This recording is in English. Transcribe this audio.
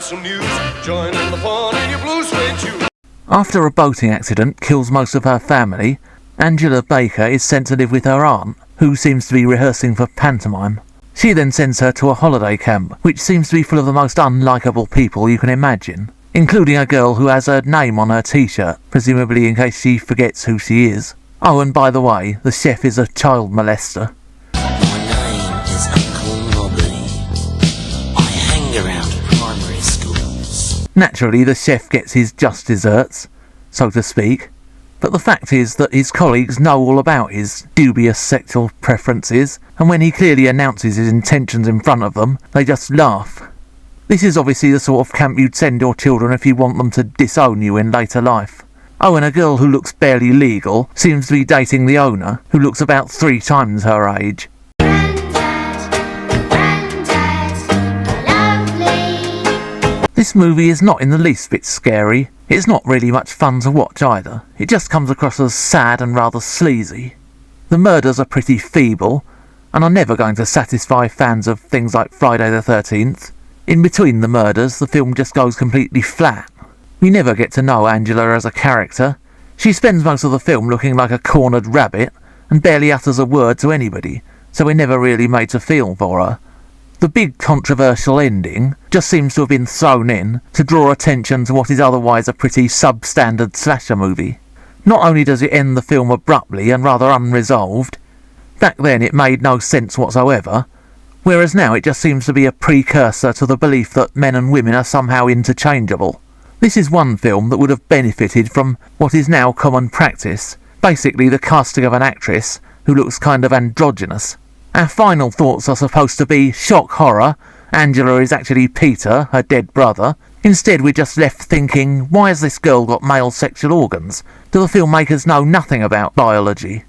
some news. Join in the fun in your blue suede shoes. After a boating accident kills most of her family, Angela Baker is sent to live with her aunt, who seems to be rehearsing for pantomime. She then sends her to a holiday camp, which seems to be full of the most unlikable people you can imagine, including a girl who has her name on her t-shirt, presumably in case she forgets who she is. Oh, and by the way, the chef is a child molester. My name is Uncle Nobby. I hang around primary schools. Naturally, the chef gets his just desserts, so to speak, but the fact is that his colleagues know all about his dubious sexual preferences, and when he clearly announces his intentions in front of them, they just laugh. This is obviously the sort of camp you'd send your children if you want them to disown you in later life. Oh, and a girl who looks barely legal seems to be dating the owner, who looks about 3 times her age. This movie is not in the least bit scary. It's not really much fun to watch either. It just comes across as sad and rather sleazy. The murders are pretty feeble, and are never going to satisfy fans of things like Friday the 13th. In between the murders, the film just goes completely flat. We never get to know Angela as a character. She spends most of the film looking like a cornered rabbit, and barely utters a word to anybody, so we're never really made to feel for her. The big controversial ending just seems to have been thrown in to draw attention to what is otherwise a pretty substandard slasher movie. Not only does it end the film abruptly and rather unresolved, back then it made no sense whatsoever, whereas now it just seems to be a precursor to the belief that men and women are somehow interchangeable. This is one film that would have benefited from what is now common practice, basically the casting of an actress who looks kind of androgynous. Our final thoughts are supposed to be shock horror, Angela is actually Peter, her dead brother. Instead we're just left thinking, why has this girl got male sexual organs? Do the filmmakers know nothing about biology?